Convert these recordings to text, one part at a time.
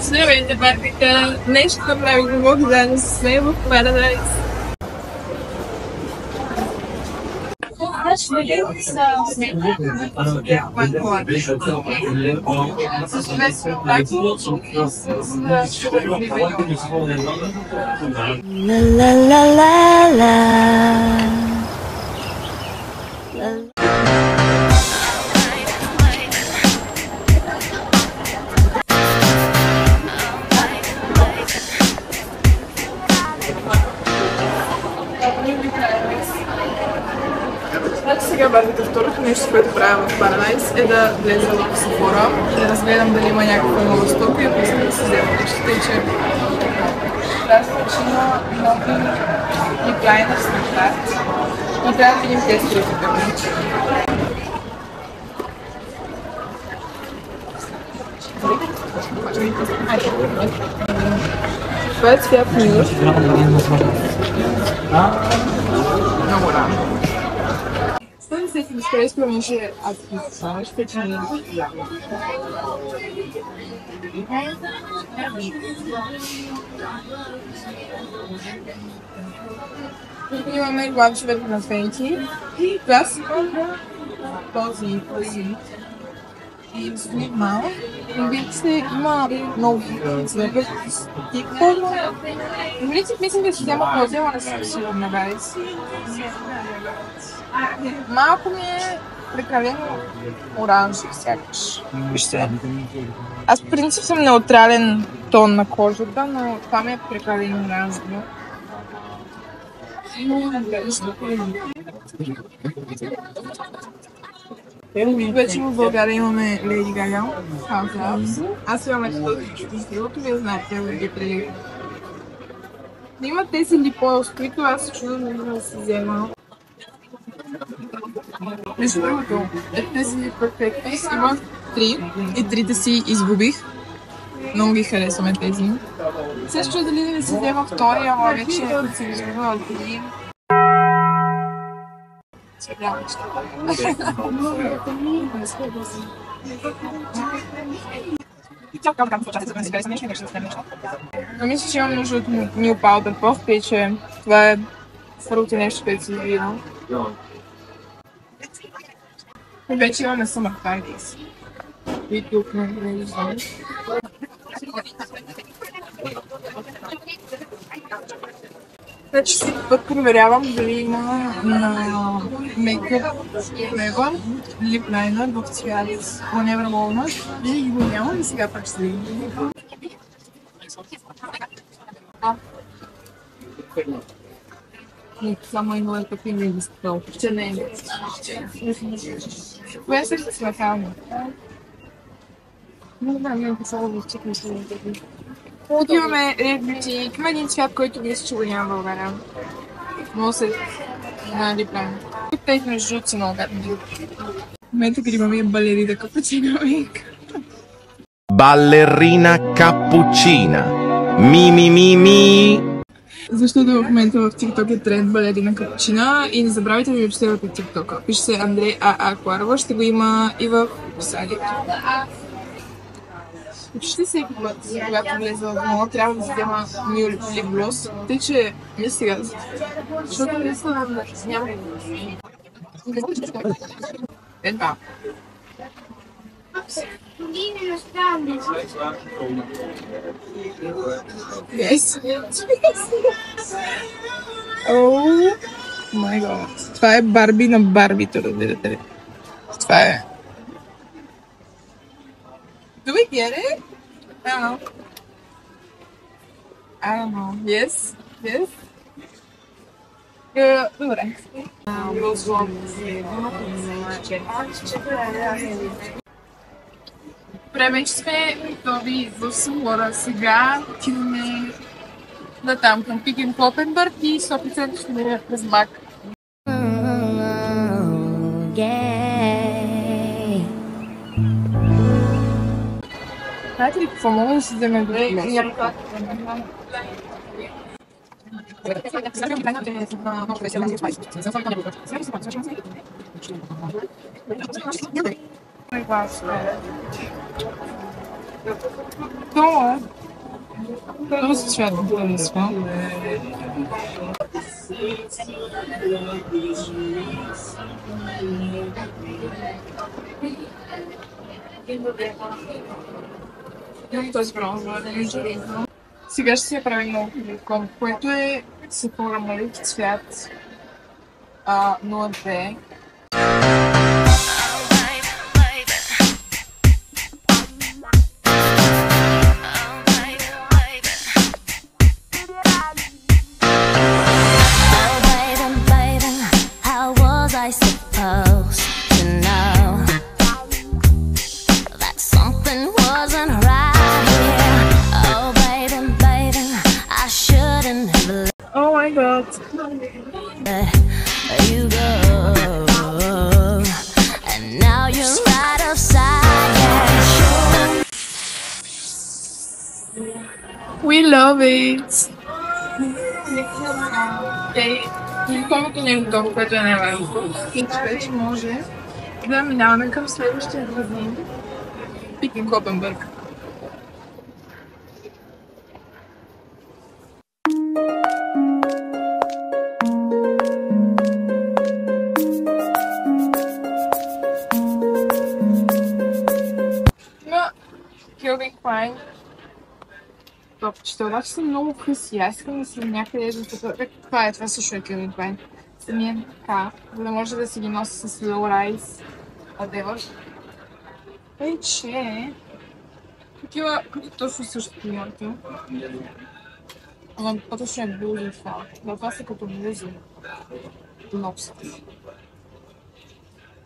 Здравейте, Барбика! Днес ще направим влог заедно с мен в Paradise. La la la la la. Значи сега, Барбика, второто нещо, което правя в Paradise е да влеза в Sephora, да разгледам дали има някаква нова стока и ако искам да си взема нещо, тъй че тази причина много липлайнер с карт и трябва да видим тези трите. Това е цвят мир. Много рано. Стане се изпрес променеше аз ще чуя. Имаме главчевете на Фенти, класика, този и стои малко. Видите, има много цвета, стиквърно. В принцип мислим да си взема този, ама не съм сигурна, гайс. Малко ми е прекалено оранжев, сякаш. Вижте. Аз в принцип съм неутрален тон на кожата, но това ми е прекалено оранжево. Вече в България имаме Lady Gaga, аз имаме този чудо стилото, вие знаете, ги преди. Има тези липоил, с които аз се чудо да си взема. Между другото, тези Perfectus има 3 и трите си изгубих. Много ги харесваме тези. Също дали да не си взема втория, ама вече съм изгубила тези. Мисля, че имам нужда от New Powder Puff, тъй че това е първото нещо, което си видим. Вече имаме Summer Parties. И тук не виждам. Значи всеки път проверявам дали има на мейкъп лева лип лайнер в цвят Whenever Walnut и го няма и сега пак ще видим. Само има такива ми изпълнят. Ще не е. Коя се ще смахаваме? Не знам, не писала да чекам ще не теги. Отиваме Red Beauty. Има един цвят, който мисля, че го няма в България. Много се на липлайн. Тези между жълци много гадни. В момента грибаме балерина капучина мейк. Балерина капучина. Ми. Защото в момента в TikTok е тренд балерина капучина и не забравяйте да ви обследвате TikTok. Пише се Андрей А.А. Кларова, ще го има и в описанието. Почти всеки път, когато влезе в мола, трябва да си взема New Lip Gloss, тъй че не сега, защото не са няма. Едва. Yes. Oh my god. Това е Барби на Барбито, разбирате ли? Това е. Do we get it? I don't know. I don't know. Yes? Yes? Добре. Добре, вече сме готови в Sephora. Сега отиваме на там към Pick and Kloppenburg и 100% ще мине през Бак. Знаете ли какво мога да си вземе до това? To jest świetne pomysło. То е бронзово. Сега ще си я правим много хубаво, което е Sephora Malik цвят 02. I supposed to know that something wasn't right here. Oh baby, baby, I shouldn't have Oh my god. let you go. And now you're right outside. We love it. Колкото не е готово, което е най-важно. И вече може да минаваме към следващия магазин. Пик Копенберг. На Calvin Klein топчета, обаче са много къси. Аз искам да съм някъде до тук. Това е, това също е Calvin Klein. Самия така, за да може да си ги носи с low rise whatever. Вече такива, като точно същото имате. Ама по-точно е блузи това. Но това са като блузи. Много са.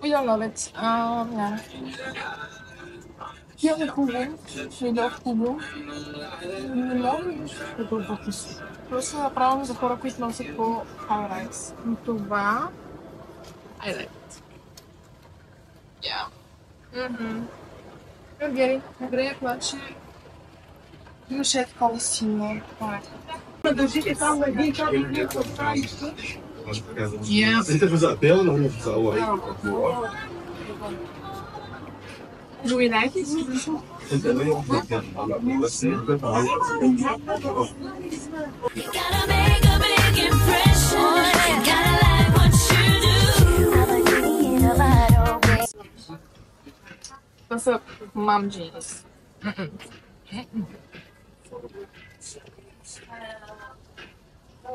We don't love it. Yeah. Hier хубаво, ще хубаво. Не мога да го покуси. Просто направо за хора, които носят по high rise. Но това... I like it. Yeah. Гери, добре, плаче. Имаше такова силно. Държите само един час. Yeah. انت في زقبال ولا هو في زقوة؟ Do we like it? انت بس Gotta make a big impression. Gotta like what you do. I'm a genie in a bottle, baby. Това са mom jeans.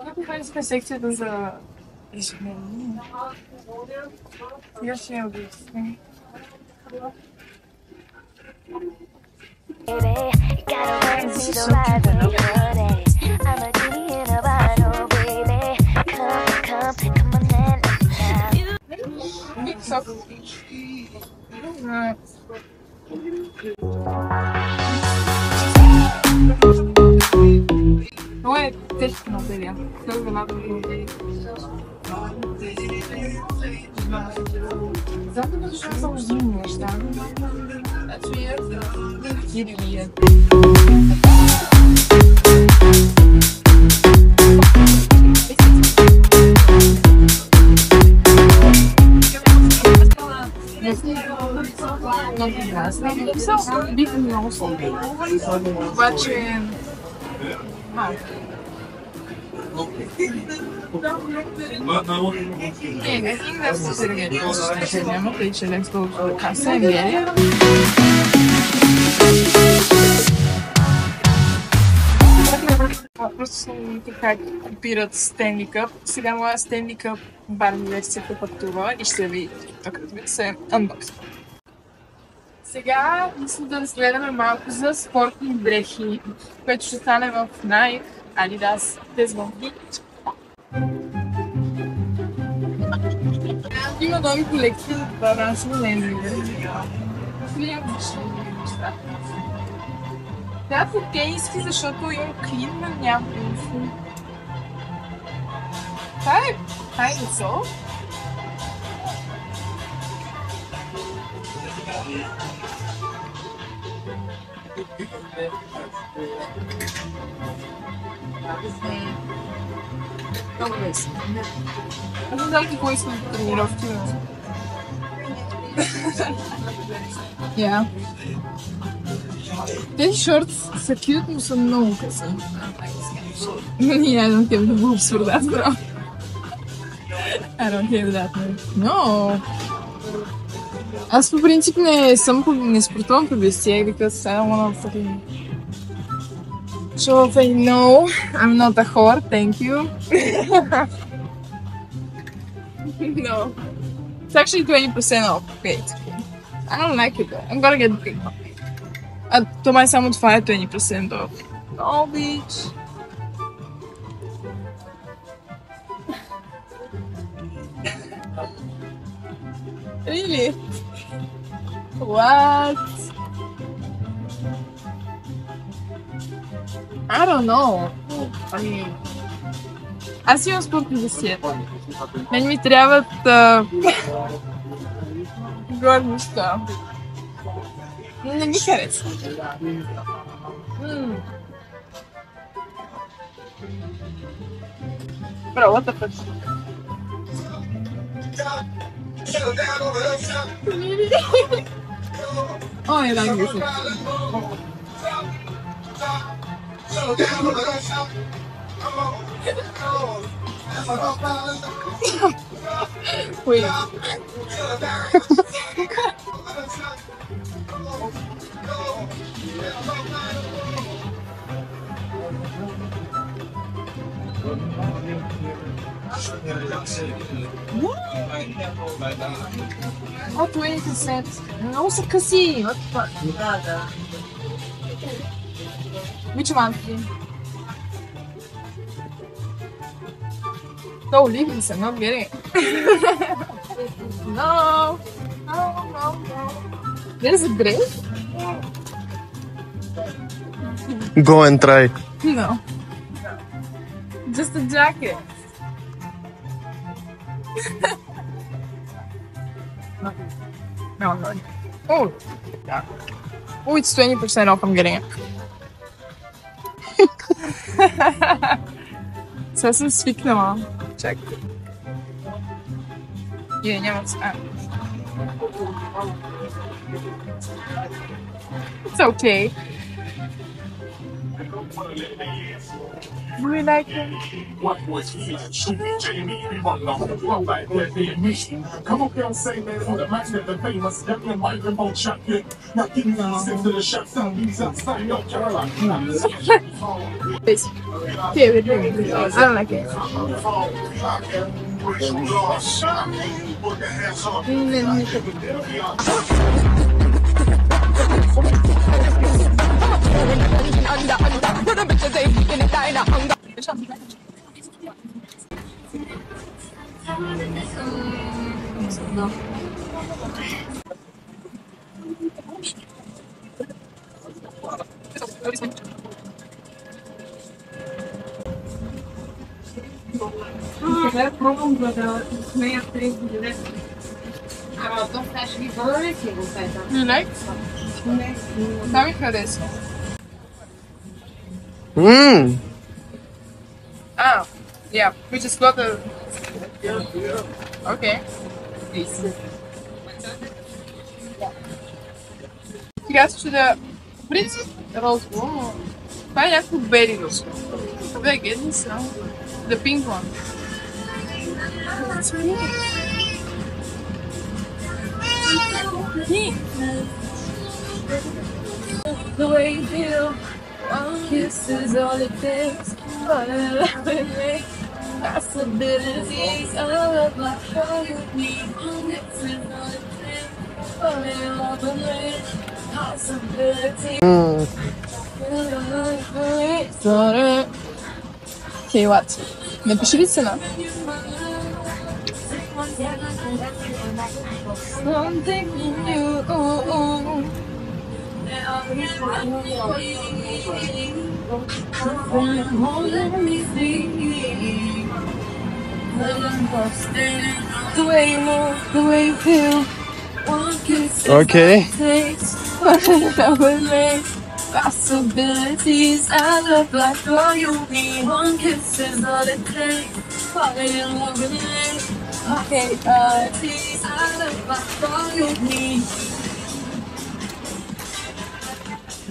Много харесва секцията за ежедневни. Сега ще я обясня. Baby, you gotta learn to do the right way, honey. I'm a genie in a bottle, baby. Come on and now. Big sock. Това е тежка материя. Това е вината от материя. Zato защото са ужимни неща. That's weird. Really weird. Много прекрасни. Бих много слаби. Обаче... I think that's the certificate. Andiamo qui, c'è l'expo cassa e viene. Просто съм как копират Stanley Cup. Сега моя Stanley Cup Барби версията пътува и ще ви тук се unbox. Сега мисля да разгледаме малко за спортни дрехи, което ще стане в Nike, Adidas, Tesla. Има нови колекции в браншово не е неща. Да, са тениски, защото имам клин на някои. Това е хайнсо. Много лесно. Аз не знам какво искам да тренировки. Yeah. Тези шорти са cute, но са много къси. Yeah, I don't give the boobs for that, bro. I don't give that, man. No! Аз по принцип не спортувам по вестия, because I don't wanna fucking show off. No, I'm not a whore, thank you. No. It's actually 20% off. Okay, it's okay. I don't like it though. I'm gonna get the big one. Това е само това е 20% off. Oh, bitch. Really? What? I don't know. Аз имам спортни вестия. Мен ми трябват горнища. Не ми харесва. Bro, what the fuck? Oh, I like this. Wait. Oh, 20%. Много са къси. What the fuck? Which one? No, leave this. I'm not getting it. No. No. There's a dress? Go and try. No. Just a jacket. No. Oh. Oh, it's 20% off. I'm getting it. Сега съм свикнала. Чакай. Няма цена. It's okay. Do we like him? Yeah, we're doing it. I don't like it. You like? Dá mi харесва. Ah, yeah, we just got the. Okay. Сега ще да. В принцип, розово, но това е някакво бели розово. Wait, get this now. The pink one. It's pink. The way you feel, one kiss is all it takes. But I love it, make possibilities. I love like how you need. One kiss is all it takes. But I love it, make possibilities. Okay, what? Напиши ли цена? Something new. The way you move, the way you feel. Okay. Possibilities, I love like all you need. One kiss is all it takes. Fall in love with me. Okay, I love like all you need.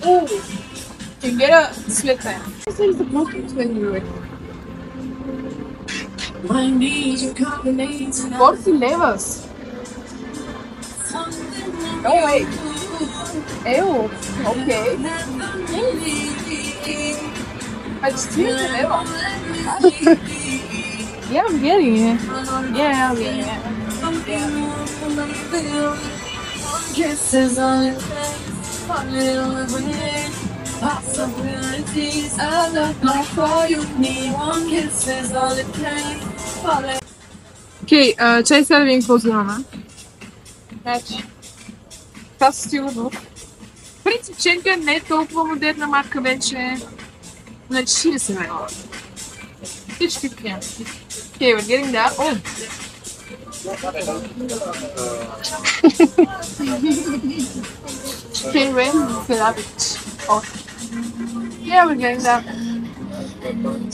Ooh, can get a split pen. This is the most when you do it. 40 levels. No way. Ew. Okay. I just did the level. Yeah, I'm getting it. Yeah, I'm getting it. Kisses on it, possibilities of love, like all you need. One kiss is all it takes. Окей, чай сега да ви позираме. Значи, това са сигурно. В принцип, Ченка не е толкова модерна марка вече. На 40 лева. Всички такива. Okay, we're getting that. Oh! Okay, wait, fill up it. Oh. Yeah, we're getting that.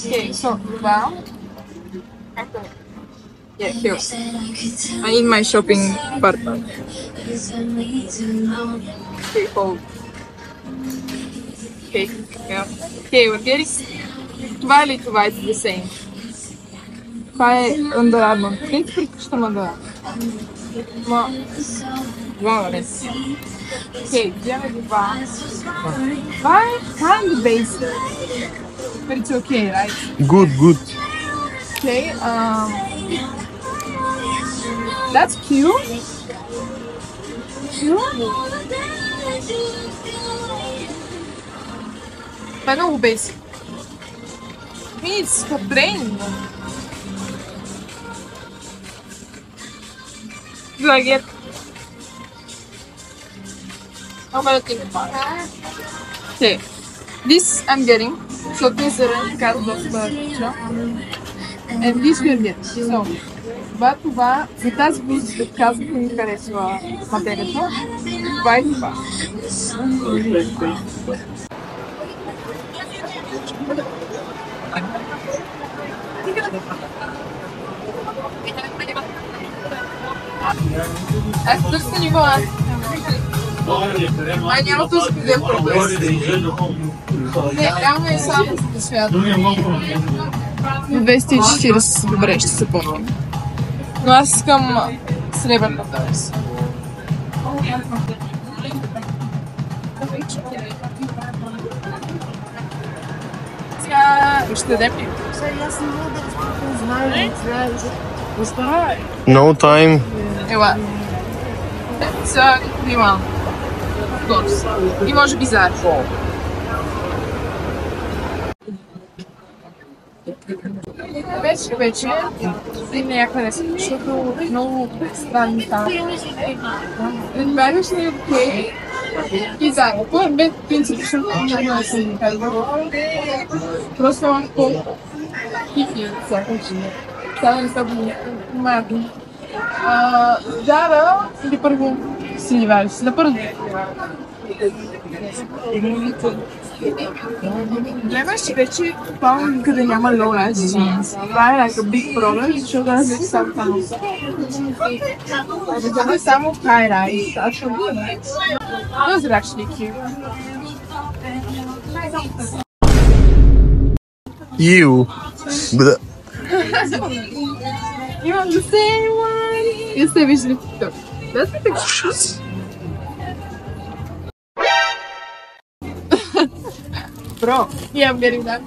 Okay, so, wow. Yeah, here. I need my shopping partner. Okay, hold. Okay, yeah. Okay, we're getting... Това или това е the same? Това е Under Armour. В принцип предпочитам Under Armour. Ма... Това не си. Окей, вземем това. Това е kind of basic. But it's okay, right? Good, good. Okay, that's cute. But no basic. It's for brain. Do I get? How about I think about it? Okay, this I'm getting. So this is the card of the picture. And this we'll get. So, това, за тази блуза, казах, ми харесва материята. Това и това. Аз търся ниво. Май няма този къде проблем. Не, реално е само за свят. 240, добре, ще се помня. Но аз искам сребърната версия. Сега ще дадем ли? No time. Ела. Сега имам. Of course. И може би заедно. Вече и някъде се, защото много странни там. Разбираш ли, окей? И заедно. Без принцип, защото няма да се ми казва. Просто имам по-хипи от всяка жена. Сега не са малки. Зара или първо сливаш? На първо. Гледаш, че вече това къде няма low-rise jeans. Това е like a big problem, защото аз вече съм там. Това е само high-rise. Those are actually cute. You. Blah. You want the same one? You say we should do. That's the picture. Bro, yeah, I'm getting that.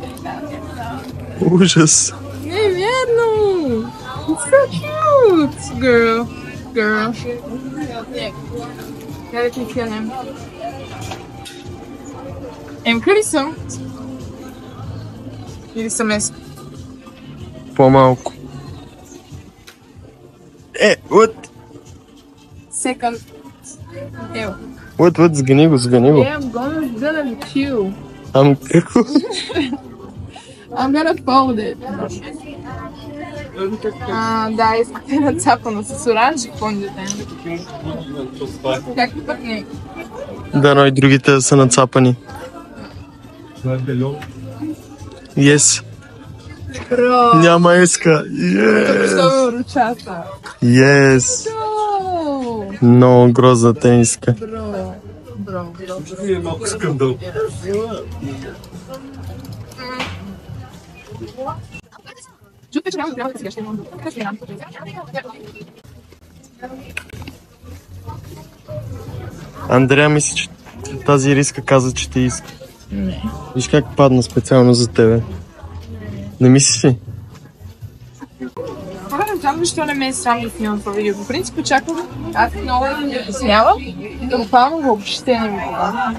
Ужас. Неверно! It's so cute! Girl. Я да ти филмем. Къде съм? Или съм аз? По-малко. What? Second. Ew. What? Сгани го. Yeah, I'm gonna be cute. I'm gonna fold it. Да, искате нацапано с оранжев фондите. Какви пък не? Да, но и другите са нацапани. Yes. Бро! Няма иска. Yes. Защо ме ръчата? Yes. Бро! Много грозна тениска. Бро! е малко скандал. Чувствам, че трябва да сега ще имам. Андрея мисли, че тази риска каза, че те иска. Не. Виж как падна специално за тебе. Не мислиш ли? Това не знам защо не ме е срам да снимам това видео. По принцип очаквам, аз много да смявам и буквално въобще не ми това.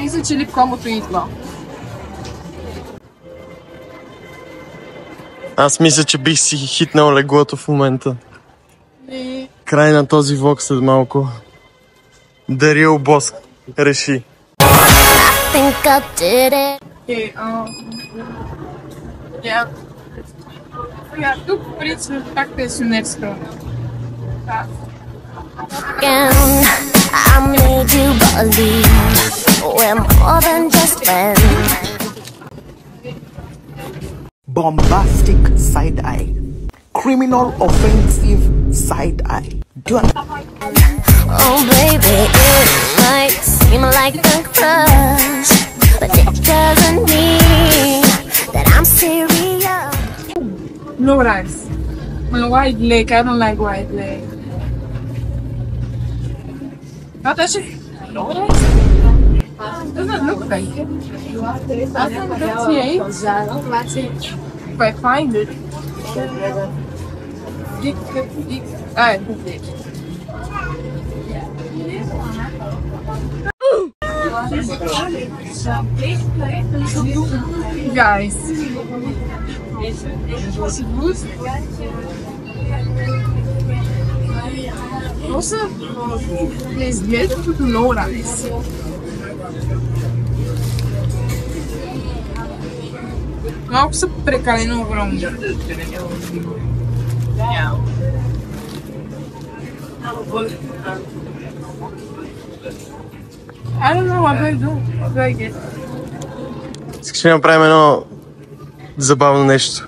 Мисля, че липкомото идва. Аз мисля, че бих си хитнал леглото в момента. И... Край на този влог след малко. The Real Boss реши. Think I did it. Okay, тук в принцип пак пенсионерска. Again, I made you believe we're more than just friends. Bombastic side eye, criminal offensive side eye. Do you Oh baby, it might seem like a crush, but it doesn't mean that I'm serious. No rice. My white leg, I don't like white leg. Not actually. No rice? Doesn't look like it. I think that's it. If I find it. Guys. Просто не изглежда като no rice. Малко са прекалено огромни. I don't know what do I do. What do I get? Искаш ли да направим едно забавно нещо,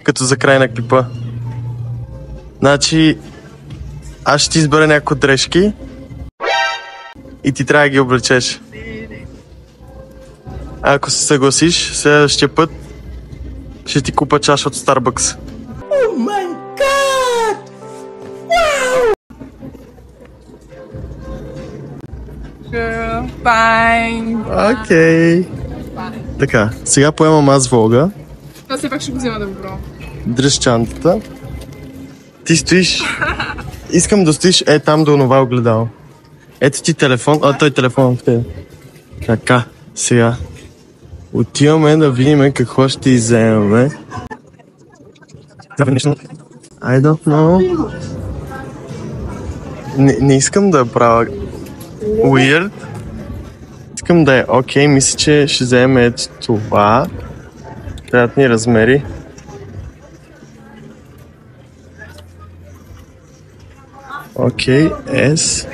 като за край на клипа? Значи, аз ще ти избера някои дрежки и ти трябва да ги облечеш. Ако се съгласиш, следващия път ще ти купа чаша от Starbucks. Oh my god! Girl, fine. Окей. Така, сега поемам аз влога. Това все пак ще го взема да го пробвам. Дръж чантата. Ти стоиш... Искам да стоиш там до онова огледало. Ето ти телефон. Той телефон в тебе. Така, сега. Отиваме да видим какво ще изземаме. I don't know. Не искам да правя weird. Искам да е окей. Мисля, че ще вземем ето това. Трябват ни размери. Окей, S.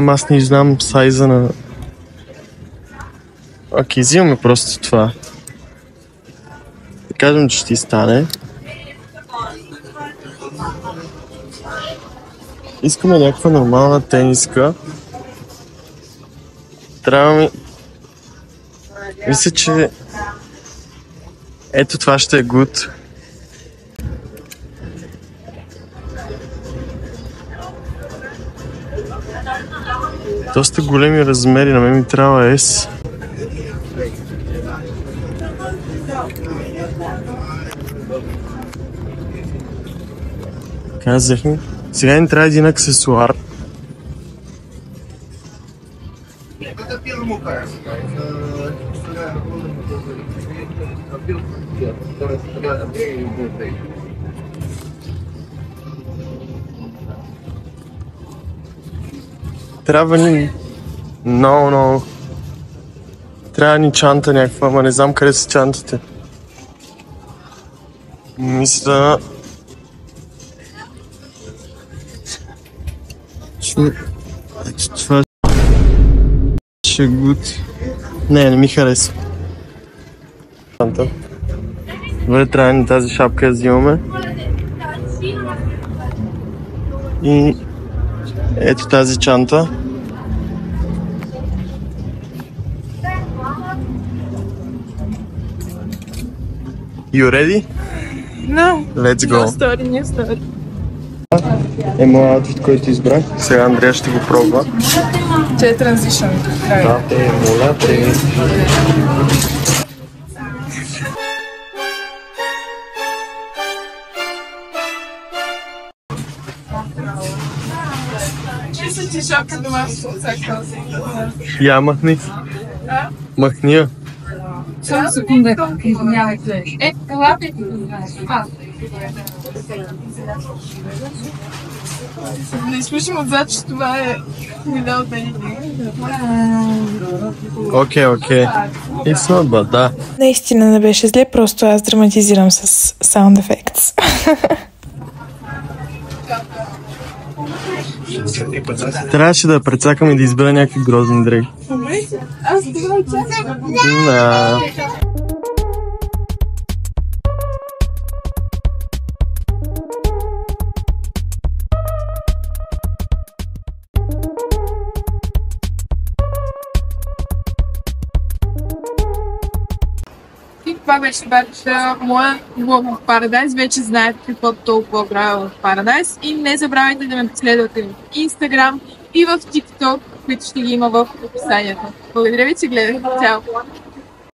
Аз не знам сайза на... Окей, взимаме просто това. Да кажем, че ще ти стане. Искаме някаква нормална тениска. Трябва ми... Мисля, че... Ето това ще е good. Доста големи размери, на мен ми трябва S. Казахме. Сега ни трябва един аксесуар. Трябва ни... No. Трябва ни чанта някаква, ама не знам къде са чантите. Мисля... Това ще гуд. Не ми харесва. Чанта. Добре, трябва ни тази шапка да взимаме. И... Ето тази чанта. You ready? No. Let's New go. story, new story. Е моят аутфит, който избрах. Сега Андрея ще го пробва. Че е транзишън. Да, моля те. Мисля, че шапка дома всяка си. Я махни. Махни я. Само секунда, извинявайте. Елате. Не изпишем отзад, че това е видео от мен. Окей. It's not bad, да. Наистина не беше зле, просто аз драматизирам с sound effects. Трябваше да прецакам и да избера някакви грозни дрехи. Аз това очаквам. Да. И това беше моя влог в Paradise. Вече знаете какво толкова правя в Paradise. И не забравяйте да ме последвате в Instagram и в TikTok, които ще ги има в описанието. Благодаря ви, че гледахте. Цяло!